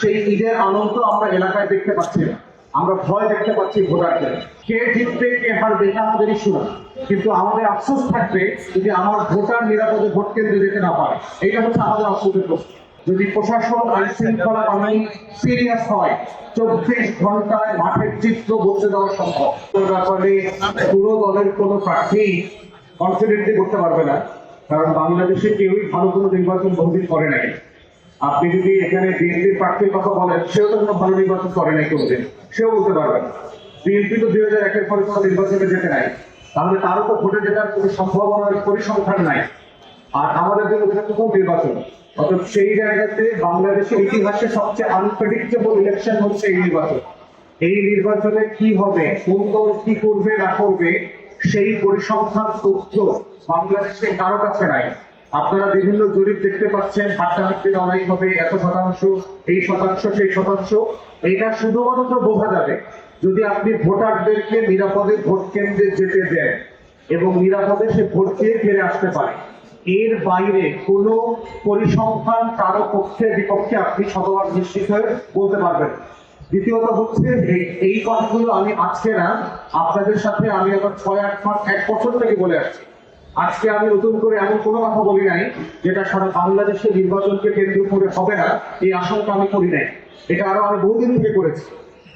সেই ঈদের আনন্দ আমরা এলাকায় দেখতে পাচ্ছি না। আমরা ভয় দেখতে পাচ্ছি ভোটারদের। কে জিতবে কে হারবে এটা আমাদের ইস্যু না, কিন্তু আমাদের আফসোস থাকবে যদি আমার ভোটার নিরাপদে ভোট কেন্দ্রে যেতে না পারে। এইটা হচ্ছে আমাদের আফসোসের প্রশ্ন। যদি প্রশাসন আইন শৃঙ্খলা বাহিনী সিরিয়াস হয়, 24 ঘন্টায় মাঠের চিত্র বদলে দেওয়া সম্ভব। ব্যাপারে পুরো দলের কোনো প্রার্থী কনফিডেন্টলি করতে পারবে না, কারণ বাংলাদেশে কেউই ভালো কোনো নির্বাচন বহুদিন করে নাই। আপনি যদি এখানে বিএনপির প্রার্থীর কথা বলেন, সেও তো কোনো ভালো নির্বাচন করে নাই কোনোদিন, সেও বলতে পারবেন। বিএনপি তো 2001-এর পরে কোনো নির্বাচনে যেতে নাই, তাহলে তারও তো ভোটে জেতার কোনো সম্ভাবনার পরিসংখ্যান নাই। আর আমাদের জন্য প্রথম নির্বাচন, অর্থাৎ সেই জায়গাতে বাংলাদেশের ইতিহাসে সবচেয়ে আনপ্রেডিক্টেবল ইলেকশন হচ্ছে এই নির্বাচন। এই নির্বাচনে কি হবে, কোন দল কি করবে না করবে, সেই পরিসংখ্যান তথ্য বাংলাদেশে কারো কাছে নাই। আপনারা বিভিন্ন জরিপ দেখতে পাচ্ছেন, হাড্ডাহাড্ডি লড়াই হবে, এত শতাংশ, এই শতাংশ, সেই শতাংশ। এটা শুধুমাত্র বোঝা যাবে যদি আপনি ভোটারদেরকে নিরাপদে ভোট কেন্দ্রে যেতে দেন এবং নিরাপদে সে ভোট দিয়ে ফিরে আসতে পারে। এর বাইরে কোনো পরিসংখ্যান কারো পক্ষে বিপক্ষে আপনি শতভাগ নিশ্চিত হয়ে বলতে পারবেন। দ্বিতীয়ত হচ্ছে এই কথাগুলো আমি আজকে না, আপনাদের সাথে আমি আবার 6-8 মাস 1 বছর থেকে বলে আসছি। আজকে আমি নতুন করে এমন কোনো কথা বলি নাই যেটা সারা বাংলাদেশের নির্বাচনকে কেন্দ্র করে হবে না, এই আশঙ্কা আমি করি নাই। এটা আমি বহুদিন থেকে করেছি।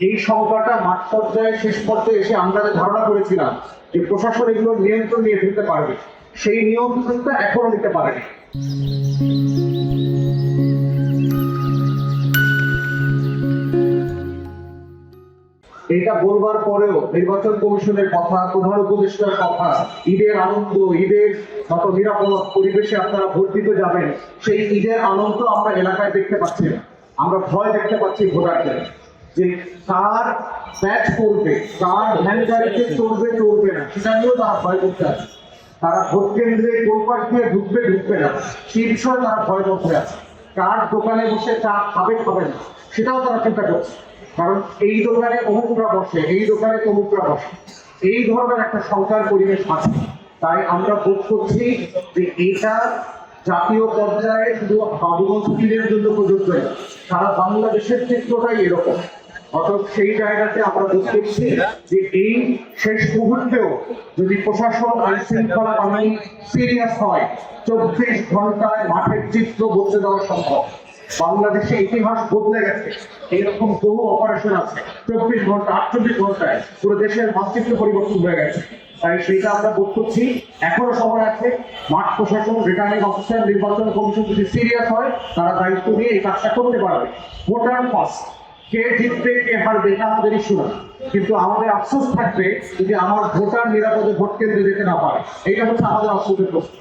এই সংখ্যাটা মাঠ পর্যায়ে শেষ পর্যায়ে এসে আমরা যে ধারণা করেছিলাম যে প্রশাসন এগুলো নিয়ন্ত্রণ নিয়ে ফেলতে পারবে, সেই নিয়ন্ত্রণটা এখনো নিতে পারেনি। এটা বলবার পরেও নির্বাচন কমিশনের কথা, প্রধান উপদেষ্টার কথা, ঈদের আনন্দ, ঈদের মতো নিরাপদ পরিবেশে আপনারা ভোট দিতে যাবেন, সেই ঈদের আনন্দ আমরা এলাকায় দেখতে পাচ্ছি না। আমরা ভয় দেখতে পাচ্ছি ভোটারদের, যে কার ব্যাচ করবে, কার ভ্যান গাড়িতে চলবে না, সেটা নিয়েও তারা ভয় করতে আছে। তারা ভোট কেন্দ্রে কোন পাশ দিয়ে ঢুকবে না, সেই বিষয়ে তারা ভয় করতে আছে। কার দোকানে বসে চা খাবে না, সেটাও তারা চিন্তা করছে। কারণ এই দোকানে অমুকরা বসে, এই দোকানে তমুকরা বসে, এই ধরনের একটা সংখ্যার পরিবেশ আছে। তাই আমরা বোধ করছি যে এটা জাতীয় পর্যায়ে শুধু বাবুগঞ্জ পীরের জন্য প্রযোজ্য না, সারা বাংলাদেশের চিত্রটাই এরকম। অর্থাৎ সেই জায়গাতে আমরা বোধ করছি যে এই শেষ মুহূর্তেও যদি প্রশাসন আইন শৃঙ্খলা বাহিনী সিরিয়াস হয়, 24 ঘন্টায় মাঠের চিত্র বদলে দেওয়া সম্ভব। বাংলাদেশে ইতিহাস বদলে গেছে, এইরকম বহু অপারেশন আছে। 24 ঘন্টা, 48 ঘন্টায় পুরো দেশের মানচিত্র পরিবর্তন হয়ে গেছে। তাই সেটা আমরা বোধ করছি এখনো সময় আছে। মাঠ প্রশাসন, রিটার্নিং অফিসার, নির্বাচন কমিশন যদি সিরিয়াস হয়, তারা দায়িত্ব নিয়ে এই কাজটা করতে পারবে। ভোটার ফার্স্ট, কে জিতবে কে হারবে এটা আমাদের ইস্যু না, কিন্তু আমাদের আফসোস থাকবে যদি আমার ভোটার নিরাপদে ভোট কেন্দ্রে যেতে না পারে। এইটা হচ্ছে আমাদের আফসোসের প্রশ্ন।